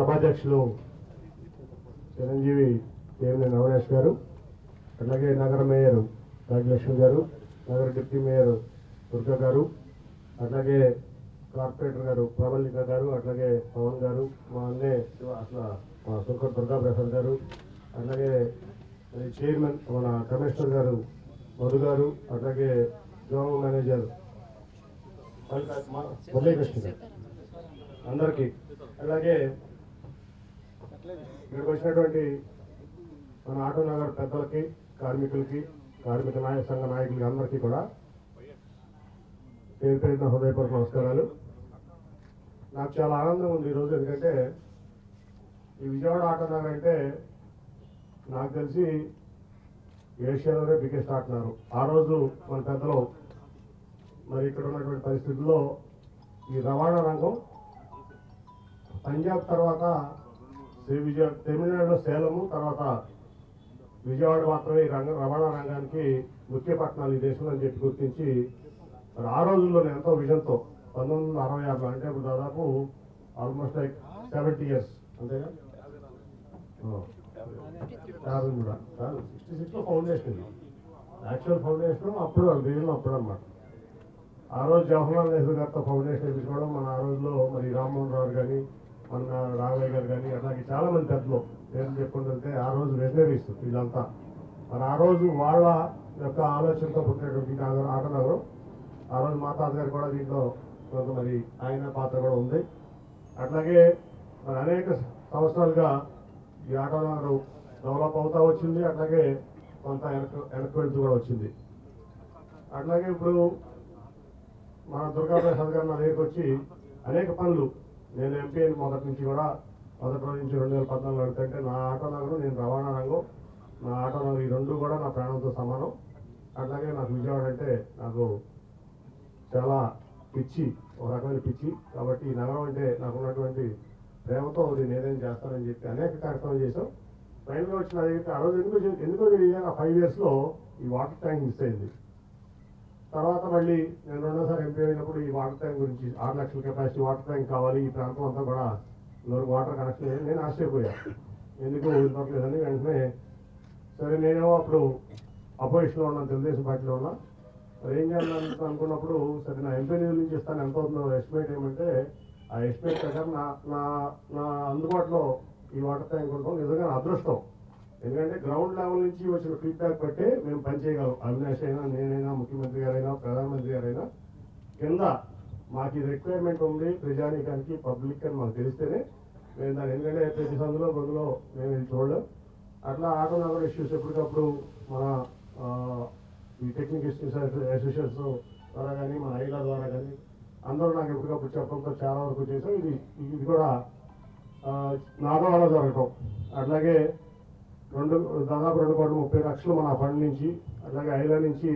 సభాధ్యక్షులు చిరంజీవి దేవినేని అవినాష్ గారు, అట్లాగే నగర మేయర్ రాజలక్ష్మి గారు, నగర డిప్యూటీ మేయర్ దుర్గా గారు, అట్లాగే కార్పొరేటర్ గారు ప్రబలిక గారు, అట్లాగే పవన్ గారు, మా అన్నే అసలు మా సుల్కర్ దుర్గా ప్రసాద్ గారు, అట్లాగే చైర్మన్ మన కమిషనర్ గారు మధు గారు, అట్లాగే జోనల్ మేనేజర్ మురళీకృష్ణ గారు, అందరికీ, అలాగే ఇక్కడికి వచ్చినటువంటి మన ఆటో నగర్ పెద్దలకి, కార్మికులకి, కార్మిక సంఘ నాయకులకి అందరికీ కూడా పేరు పేరున హృదయపూర్వక నమస్కారాలు. నాకు చాలా ఆనందం ఉంది ఈరోజు. ఎందుకంటే ఈ విజయవాడ ఆటో నగర్ అంటే నాకు తెలిసి ఏషియాలోనే బిగ్గెస్ట్ ఆటన్నారు. ఆ రోజు మన పెద్దలు మరి ఇక్కడ ఉన్నటువంటి పరిస్థితుల్లో ఈ రవాణా రంగం పంజాబ్ తర్వాత తమిళనాడులో సేలము, తర్వాత విజయవాడ మాత్రమే ఈ రవాణా రంగానికి ముఖ్య పట్టణాలు ఈ దేశంలో అని చెప్పి గుర్తించి మరి ఆ రోజుల్లోనే ఎంతో విజన్తో 1966 అంటే ఇప్పుడు దాదాపు ఆల్మోస్ట్ లైక్ 70 years అంతేగా, 66లో ఫౌండేషన్, యాక్చువల్ ఫౌండేషన్ అప్పుడు రీజన్ అప్పుడు అనమాట. ఆ రోజు జవహర్లాల్ నెహ్రూ గారితో ఫౌండేషన్ వేసుకోవడం, మన ఆ రోజులో మరి రామ్మోహన్ రావు కానీ, మన రాఘవయ్య గారు కానీ, అట్లాగే చాలా మంది పెద్దలు పేరు చెప్పుకుంటుంటే ఆ రోజు వెటనరీస్ వీళ్ళంతా మరి ఆ రోజు వాళ్ళ యొక్క ఆలోచనతో పుట్టినటువంటి ఆటో నగరం. ఆ రోజు మా తాతగారు కూడా దీంట్లో కొంత మరి ఆయన పాత్ర కూడా ఉంది. అట్లాగే మరి అనేక సంవత్సరాలుగా ఈ ఆటో నగరం డెవలప్ అవుతా వచ్చింది, అట్లాగే కొంత వెనక్కి వెళ్తూ కూడా వచ్చింది. అట్లాగే ఇప్పుడు మన దుర్గా ప్రసాద్ గారు నా దగ్గరికి వచ్చి అనేక పనులు, నేను ఎంపీ అయిన మొదటి నుంచి కూడా మొదటి రోజు నుంచి 2014 అడుగుతుంటే నా ఆటో నగరం, నేను రవాణా రంగం, నా ఆటో నగరం ఈ రెండు కూడా నా ప్రాణంతో సమానం. అట్లాగే నాకు విజయవాడ అంటే నాకు చాలా పిచ్చి, ఒక రకమైన పిచ్చి. కాబట్టి ఈ నగరం అంటే నాకు ఉన్నటువంటి ప్రేమతో నేను ఏదైనా చేస్తానని చెప్పి అనేక కార్యక్రమాలు చేశాం. ఫైనల్గా వచ్చిన దగ్గర ఆ రోజు ఎందుకో తెలియదు, 5 yearsలో ఈ వాటర్ ట్యాంక్ మిస్ అయింది. తర్వాత మళ్ళీ నేను రెండోసారి ఎంపీ అయినప్పుడు ఈ వాటర్ ట్యాంక్ గురించి 6 లక్షల కెపాసిటీ వాటర్ ట్యాంక్ కావాలి, ఈ ప్రాంతం అంతా కూడా వాటర్ కనెక్షన్ లేదు. నేను ఆశ్చర్యపోయాను ఎందుకు ఇవ్వట్లేదని. వెంటనే సరే నేనేమో అప్పుడు అపోజిషన్లో ఉన్నాను, తెలుగుదేశం పార్టీలో ఉన్నా. మరి ఏం చేయాలని అనుకున్నప్పుడు సరే నా ఎంపీ నిధుల నుంచి ఇస్తాను, ఎంత అవుతుందో ఎస్టిమేట్ ఏమంటే ఆ ఎస్టిమేట్ ప్రకారం నా అందుబాటులో ఈ వాటర్ ట్యాంక్ ఉండడం నిజంగా నా అదృష్టం. ఎందుకంటే గ్రౌండ్ లెవెల్ నుంచి వచ్చిన ఫీడ్బ్యాక్ బట్టే మేము పనిచేయగలం. అవినాష్ అయినా, నేనైనా, ముఖ్యమంత్రి గారైనా, ప్రధానమంత్రి గారైనా కింద మాకు ఇది రిక్వైర్మెంట్ ఉంది ప్రజానీకానికి, పబ్లిక్ అని మాకు తెలిస్తేనే మేము దాన్ని, ఎందుకంటే ప్రతి సందులో బదులో మేము ఇది చూడలేం. అట్లా ఆటో నగర్ ఇష్యూస్ ఎప్పటికప్పుడు మన ఈ టెక్నిక్ అసోసియేషన్స్ ద్వారా కానీ, మన ఐలా ద్వారా కానీ అందరూ నాకు ఎప్పటికప్పుడు చెప్పడంతో చాలా వరకు చేసాం. ఇది కూడా నా ద్వారా జరగటం. అట్లాగే దాదాపు 2,30,00,000 మన ఫండ్ నుంచి, అట్లాగే ఐలా నుంచి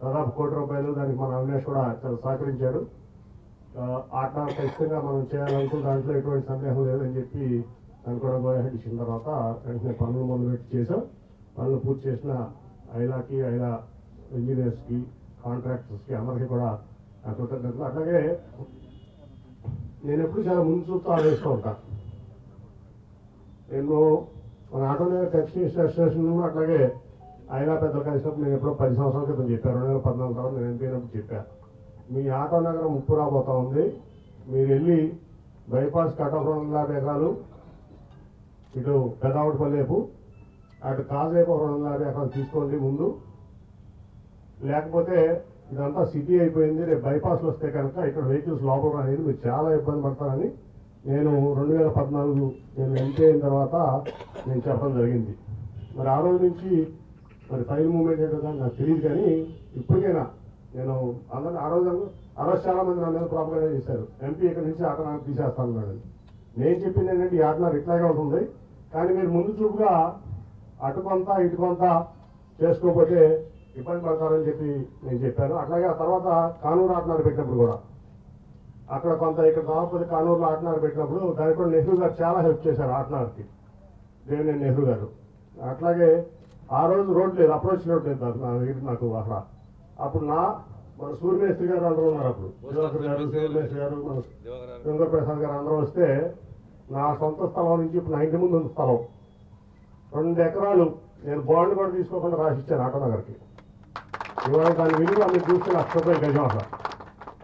దాదాపు ₹1,00,00,000 దానికి మన అవినాష్ కూడా చాలా సహకరించాడు. ఆట ఖచ్చితంగా మనం చేయాలనుకున్న దాంట్లో ఎటువంటి సందేహం లేదని చెప్పి దాన్ని కూడా గోహెడ్ ఇచ్చిన తర్వాత వెంటనే పనులు మొదలుపెట్టి చేసాం. పనులు పూర్తి చేసిన ఐలాకి, ఐలా ఇంజనీర్స్కి, కాంట్రాక్టర్స్కి అందరికీ కూడా కృతజ్ఞతలు. అట్లాగే నేను ఎప్పుడు చాలా ముందు చూస్తూ ఆలోచిస్తూ ఉంటాను. నేను మన ఆటో నగర్ టెక్స్టైల్ అసోసియేషన్ అట్లాగే ఐలా పెద్దలు కలిసినప్పుడు నేను ఎప్పుడో 10 సంవత్సరాల క్రితం చెప్పాను, 2014 తర్వాత నేను ఎంపీ అయినప్పుడు చెప్పాను, మీ ఆటో నగరం ముప్పు రాబోతా ఉంది, మీరు వెళ్ళి బైపాస్ కటఫ్ 250 ఎకరాలు, ఇటు పెదావటిపల్లేపు, అటు కాజేపు 250 ఎకరాలు తీసుకోండి ముందు, లేకపోతే ఇదంతా సిటీ అయిపోయింది, రేపు బైపాస్లు వస్తే కనుక ఇక్కడ వెహికల్స్ లోపల అనేది మీరు చాలా ఇబ్బంది పడతారని నేను 2014 నేను ఎంపీ అయిన తర్వాత నేను చెప్పడం జరిగింది. మరి ఆ రోజు నుంచి మరి ఫైల్ మూవ్మెంట్ ఏంటో కానీ నాకు తెలియదు, కానీ ఇప్పటికైనా నేను అందరూ ఆ రోజు చాలా మంది నా మీద ప్రాబ్లంగా చేశారు, ఎంపీ ఇక్కడ నుంచి ఆటో నాకు తీసేస్తాను. నేను చెప్పింది ఏంటంటే ఈ ఆట నాకు ఇట్లాగే ఉంటుంది, కానీ మీరు ముందు చూపుగా అటు కొంత ఇటు కొంత చేసుకోకపోతే ఇబ్బంది పడతారని చెప్పి నేను చెప్పాను. అట్లాగే ఆ తర్వాత కానూరు ఆటనారు పెట్టినప్పుడు కూడా అక్కడ కొంత, ఇక్కడ దాదాపు కానూరులో ఆటనారు పెట్టినప్పుడు దానికి కూడా నెహ్రూ గారు చాలా హెల్ప్ చేశారు ఆటనార్కి, దేవినేని నెహ్రూ గారు. అట్లాగే ఆ రోజు రోడ్ లేదు, అప్రోచ్ రోడ్ లేదు నాకు అక్కడ. అప్పుడు మన సూర్యమేశ్వరి గారు అందరూ ఉన్నారు, అప్పుడు దివాకర్ గారు, సూర్యమేశ్వరి గారు, మన వెంకట ప్రసాద్ గారు అందరూ వస్తే నా సొంత స్థలం నుంచి ఇప్పుడు నా ఇంటి ముందు ఉంది స్థలం 2 ఎకరాలు నేను బాండ్ కూడా తీసుకోకుండా రాసిచ్చాను ఆటోనగర్కి. ఇవాళ దాని విలువ మీరు చూస్తే ₹1,00,000 గజం అసలు.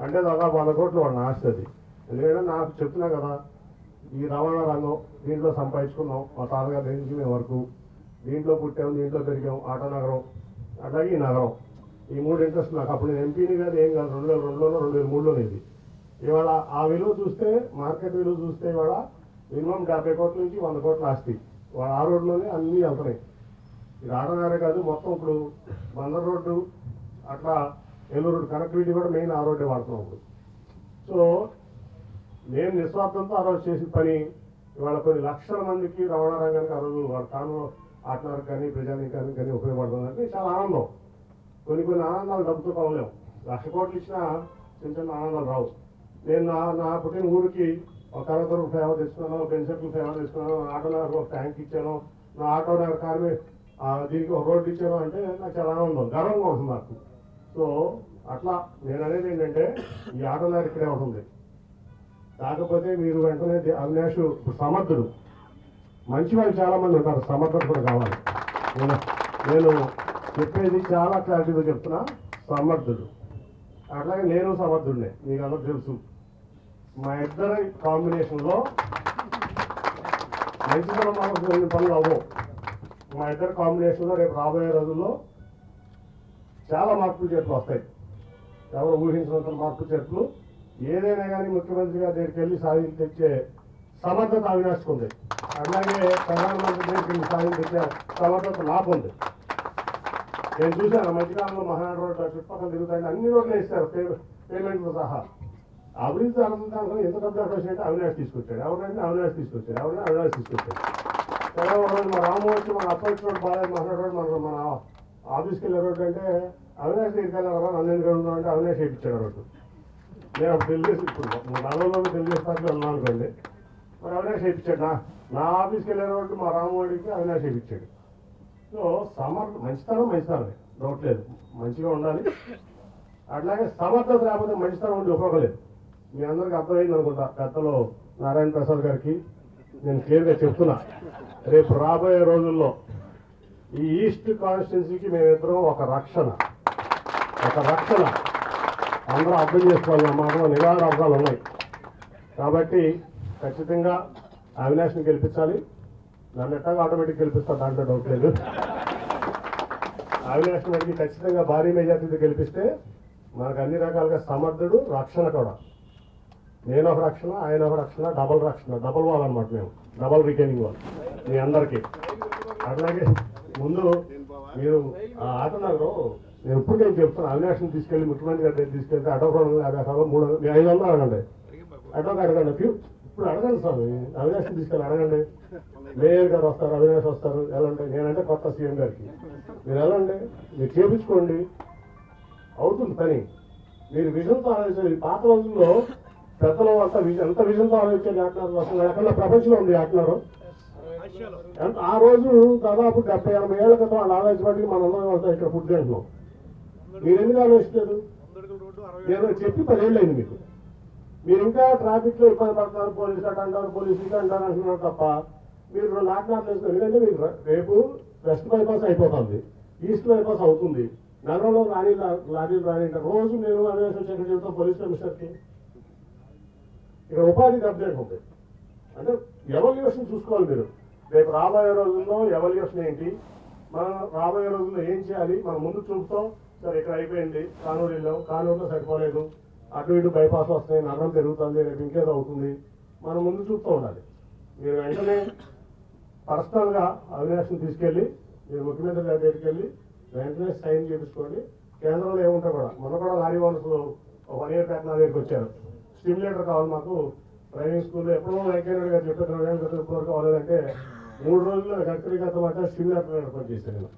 అంటే దాదాపు 100 కోట్లు వాడు నా ఆస్తి అది. ఎందుకంటే నాకు చెప్తున్నా కదా, ఈ రవాణా రంగం దీంట్లో సంపాదించుకున్నాం మా తాతగారి నుంచి మేము వరకు. దీంట్లో పుట్టాం, దీంట్లో పెరిగాం. ఆటో నగరం అట్లాగే ఈ నగరం, ఈ 3 ఇంట్రెస్ట్ నాకు. అప్పుడు నేను ఎంపీని కాదు, ఏం కాదు. 2002లోనో 2003లోనో ఇది. ఇవాళ ఆ విలువ చూస్తే, మార్కెట్ విలువ చూస్తే ఇవాళ మినిమం 70 కోట్ల నుంచి 100 కోట్ల ఆస్తి వాళ్ళ ఆ రోడ్లోనే అన్నీ వెళ్తున్నాయి. ఇది ఆటో నగరే కాదు, మొత్తం ఇప్పుడు బందర్ రోడ్డు అట్లా ఏలూరు రోడ్డు కనెక్టివిటీ కూడా మెయిన్ ఆ రోడ్డే వాడుతున్నాం ఇప్పుడు. సో నేను నిస్వార్థంతో ఆ రోజు చేసిన పని ఇవాళ కొన్ని లక్షల మందికి రవాణా రంగానికి ఆ రోజు వాళ్ళ కాను ఆటనగర్ కానీ ప్రజానీకానికి కానీ ఉపయోగపడుతుందంటే చాలా ఆనందం. కొన్ని ఆనందాలు డబ్బుతో కొనలేము. 1,00,000 కోట్లు ఇచ్చినా చిన్న చిన్న ఆనందాలు రావు. నేను నా పుట్టిన ఊరికి ఒక కనకరు సేవ తెచ్చుకున్నాను, పెన్షన్లు సేవ తెచ్చుకున్నాను, ఆటో నగర్ ఒక ట్యాంక్ ఇచ్చాను, నా ఆటో నగర్ కార్మి దీనికి ఒక రోడ్డు ఇచ్చాను అంటే నాకు చాలా ఆనందం, గర్వంగా ఉంటుంది నాకు. సో అట్లా నేను అనేది ఏంటంటే ఈ ఆటో నగర్ ఇక్కడే ఉంటుంది. కాకపోతే మీరు వెంటనే అవినాష్ సమర్థుడు, మంచి వాళ్ళు చాలా మంది ఉంటారు, సమర్థుడు కూడా కావాలి. నేను చెప్పేది చాలా క్లారిటీగా చెప్తున్నా, సమర్థుడు. అట్లాగే నేను సమర్థుడినే, మీకు అందరూ తెలుసు. మా ఇద్దరి కాంబినేషన్లో మంచితనం మనకు పనులు అవ్వవు. మా ఇద్దరి కాంబినేషన్లో రేపు రాబోయే రోజుల్లో చాలా మార్పులు చేతులు వస్తాయి. ఎవరు ఊహించినంత మార్పు చేతులు. ఏదైనా కానీ ముఖ్యమంత్రి గారి దగ్గరికి వెళ్ళి సాధించి తెచ్చే సమర్థత అవినాష్కి ఉంది. అలాగే ప్రధానమంత్రి దగ్గరికి వెళ్ళి సాధించి తెచ్చే సమర్థత నాకు ఉంది. నేను చూశాను మధ్యకాలంలో మహానాడు రోడ్డు చుట్టుపక్కల తిరుగుతాయి, అన్ని రోడ్లు వేస్తారు పేమెంట్తో సహా. అభివృద్ధి అనుకుంటాను ఎంత డబ్బు వచ్చినట్టు అవినాష్ తీసుకొచ్చాడు. ఎవరంటే అవినాష్ తీసుకొచ్చాడు. అవినాష్ తీసుకొచ్చాడు. సరే ఒక రోజు మా రాము వచ్చి మన అప్పటి రోడ్డు బాగా మహానాడు రోడ్డు మన ఆఫీస్కి వెళ్ళే రోడ్డు అంటే అవినాష్ దగ్గరికి వెళ్ళారా, నన్ను ఎందుకు వెళ్తున్నాం అంటే అవినాష్ వేయించాడు రోడ్డు. నేను అప్పుడు తెలుగుదేశం, ఇప్పుడు 40లో తెలుగుదేశం పార్టీలో ఉన్నాను అనుకోండి, మరి అవినాష్ వేయించాడు. నా ఆఫీస్కి వెళ్ళే రోడ్డు మా రామవాడికి అవినాష్ వేయించాడు. సో మంచితనమే డౌట్ లేదు, మంచిగా ఉండాలి. అట్లాగే సమర్థత లేకపోతే మంచితనం ఉండి ఉపయోగం లేదు. మీ అందరికీ అర్థమైంది అనుకుంటా. పెద్దలో నారాయణ ప్రసాద్ గారికి నేను క్లియర్గా చెప్తున్నా, రేపు రాబోయే రోజుల్లో ఈ ఈస్ట్ కాన్స్టిట్యున్సీకి మేమిద్దరం ఒక రక్షణ అందరూ అర్థం చేసుకోవాలి. నా మాటలో నిరాహార అర్థాలు ఉన్నాయి. కాబట్టి ఖచ్చితంగా అవినాష్ని గెలిపించాలి. నన్ను ఎట్టాగా ఆటోమేటిక్ గెలిపిస్తా, దాంట్లో డౌట్ లేదు. అవినాష్ని అడిగి ఖచ్చితంగా భారీ మెజార్టీతో గెలిపిస్తే మనకు అన్ని రకాలుగా సమర్థుడు, రక్షణ కూడా. నేను ఒక రక్షణ, ఆయన ఒక రక్షణ, డబల్ వాల్ అనమాట. మేము డబల్ రిటైనింగ్ వాల్ మీ అందరికీ. అట్లాగే ముందు మీరు ఆ ఆటో నగరు నేను ఇప్పుడు నేను చెప్తాను, అవినాష్ని తీసుకెళ్ళి ముఖ్యమంత్రి గారి దగ్గర తీసుకెళ్తే ఆటో 250 300 అడగండి. ఆటోకి అడగండి, ఇప్పుడు అడగండి స్వామి. అవినాష్ని తీసుకెళ్ళి అడగండి. మేయర్ గారు వస్తారు, అవినాష్ వస్తారు, వెళ్ళండి. నేనంటే కొత్త సీఎం గారికి మీరు వెళ్ళండి, మీరు చేపించుకోండి, అవుతుంది పని. మీరు విజన్తో ఆలోచించాలి. పాత రోజుల్లో పెద్దలు అంతా ఎంత విజన్తో ఆలోచించాలి. ఆటనారు అసలు ఎక్కడ ప్రపంచంలో ఉంది ఆటనారు. ఆ రోజు దాదాపు 70-80 ఏళ్ల క్రితం వాళ్ళు ఆలోచించబట్టి మనందరం వెళ్తాం ఇక్కడ ఫుడ్ తింటున్నాం. మీరు ఎందుకు ఆలోచించారు? నేను చెప్పి 10 ఏళ్ళు అయింది మీకు. మీరు ఇంకా ట్రాఫిక్ లో ఇబ్బంది పడతారు, పోలీసు అటు అంటారు, పోలీసు ఇటు అంటారు అంటున్నారు తప్ప మీరు నాటనాలు వేస్తారు. ఎందుకంటే మీకు రేపు వెస్ట్ బైపాస్ అయిపోతుంది, ఈస్ట్ బైపాస్ అవుతుంది. నగరంలో లారీలు రాని రోజు నేను అవినాష్ సెక్రటరీ చెబుతాం పోలీస్ కమిషనర్కి. ఇక్కడ ఉపాధి అప్డేట్ ఉంది. అంటే ఎవల్యూషన్ చూసుకోవాలి మీరు. రేపు రాబోయే రోజుల్లో ఎవల్యూషన్ ఏంటి, మనం రాబోయే రోజుల్లో ఏం చేయాలి, మనం ముందు చూపుతాం. సరే ఇక్కడ అయిపోయింది, కానూరు వెళ్ళాం, కానూరులో సరిపోలేదు, అటు ఇటు బైపాస్ వస్తాయి, నగరం పెరుగుతుంది, రేపు ఇంకేదో అవుతుంది. మనం ముందు చూపుతూ ఉండాలి. మీరు వెంటనే పర్సనల్గా అవినాష్ని తీసుకెళ్ళి మీరు ముఖ్యమంత్రి గారి దగ్గరికి వెళ్ళి వెంటనే సైన్ చేయించుకోండి. కేంద్రంలో ఏముంటాయి కూడా, మొన్న కూడా లారీ ఓనర్స్ 1 year బ్యాక్ నా దగ్గరికి వచ్చారు. స్టిమ్యులేటర్ కావాలి మాకు డ్రైవింగ్ స్కూల్లో. ఎప్పుడో వెంకయ్య గారు చెప్పారు 20 ఏళ్ళ క్రితం కావాలంటే 3 రోజుల్లో గడ్కరీ గత మాట స్టిమ్యులేటర్ ఏర్పాటు చేశాను నేను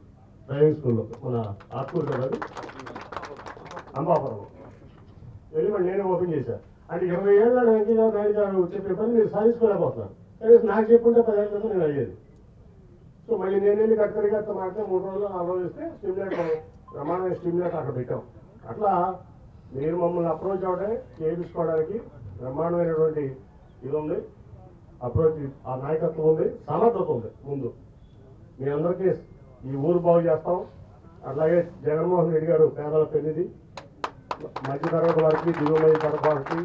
డ్రైవింగ్ స్కూల్లో. మన ఆత్మూరు కదా అది, అంబాపురం వెళ్ళి మరి నేనే ఓపెన్ చేశాను. అంటే 20 ఏళ్ళ వెంకయ్య నాయుడు గారు చెప్పే పని మీరు సాధించుకోలేకపోతున్నారు. కానీ నాకు చెప్పుంటే 10 ఏళ్ళ క్రితం నేను అయ్యేది. సో మళ్ళీ నేను వెళ్ళి గడ్కరీ గారితో మాట్లాడితే 3 రోజులు 4 రోజులు ఇస్తే స్టిమ్యులేటర్ ప్రమాణమైన స్టిమ్యులేటర్ అక్కడ పెట్టాం. అట్లా మీరు మమ్మల్ని అప్రోచ్ అవడే చేయించుకోవడానికి బ్రహ్మాండమైనటువంటి ఇది ఉంది. అప్రోచ్, ఆ నాయకత్వం ఉంది, సమర్థత ఉంది. ముందు మీ అందరికీ ఈ ఊరు బాగు చేస్తాం. అట్లాగే జగన్మోహన్ రెడ్డి గారు పేదల పెన్నిది, మధ్యతరగతి వారికి, దిగువ మధ్య తరగతి వారికి,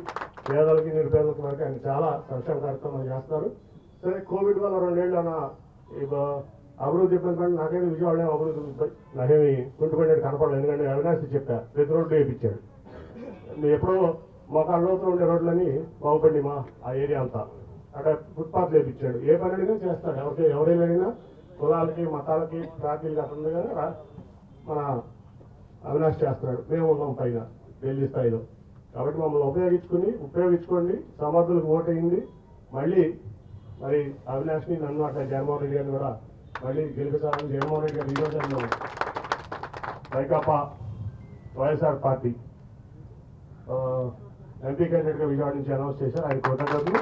పేదలకి నిరుపేదలకి వరకు ఆయన చాలా సంక్షేమ కార్యక్రమాలు చేస్తారు. సరే, కోవిడ్ వల్ల 2 ఏళ్ళు అన్న అభివృద్ధి ఇబ్బంది పడి నాకేమి విజయవాడ అభివృద్ధి నాకేమి కుంటుపడినట్టు కనపడలేదు. ఎందుకంటే అవినాశ్ చెప్పా, ప్రతి రోడ్డు వేయించాడు. మీరు ఎప్పుడో మొక్కల లోతులు ఉండే రోడ్లని బాగుపడి మా ఆ ఏరియా అంతా అక్కడ ఫుట్పాత్ వేయించాడు. ఏ పని అడిగినా చేస్తాడు. ఎవరైనా అడిగినా కులాలకి మతాలకి పార్టీలకి అట్లా కదా మన అవినాశ్ చేస్తున్నాడు. మేము ఉన్నాం పైన ఢిల్లీ స్థాయిలో. కాబట్టి మమ్మల్ని ఉపయోగించుకోండి. సమర్థులకు ఓటైంది. మళ్ళీ మరి అవినాష్ని, నన్ను అట్లా జగన్మోహన్ రెడ్డి గారిని కూడా మళ్ళీ గెలిపించాలని జగన్మోహన్ రెడ్డి గారు ఈరోజు వైకాపా వైఎస్ఆర్ పార్టీ ఎంపీ క్యాండిడేట్గా విజయవాడ నుంచి అనౌన్స్ చేశారు. ఆయన కృతజ్ఞతలు.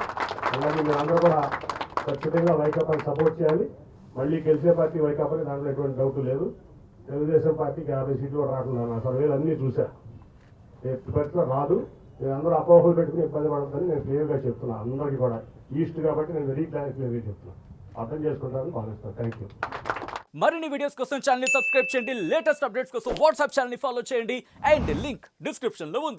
అలాగే మీరు అందరూ కూడా ఖచ్చితంగా వైకాపాని సపోర్ట్ చేయాలి. మళ్ళీ గెలిచే పార్టీ వైకాపాని, దాంట్లో ఎటువంటి డౌట్ లేదు. తెలుగుదేశం పార్టీకి 50 సీట్లు కూడా రావట్లేదు. నా సర్వేలు అన్నీ చూశాను. ఎట్టి పరిస్థితిలో రాదు. మీరు అందరూ అపోహలు పెట్టుకుని ఇబ్బంది పడద్దని నేను క్లియర్గా చెప్తున్నాను. అందరికీ కూడా ఈస్ట్ కాబట్టి నేను వెరీ క్లియర్గా చెప్తున్నాను. అర్థం చేసుకుంటారని భావిస్తాను. Thank you. మరిన్ని వీడియోస్ కోసం ఛానల్ ని సబ్స్క్రైబ్ చేయండి. లేటెస్ట్ అప్డేట్స్ కోసం వాట్సాప్ ఛానల్ ని ఫాలో చేయండి. అండ్ లింక్ డిస్క్రిప్షన్ లో ఉంది.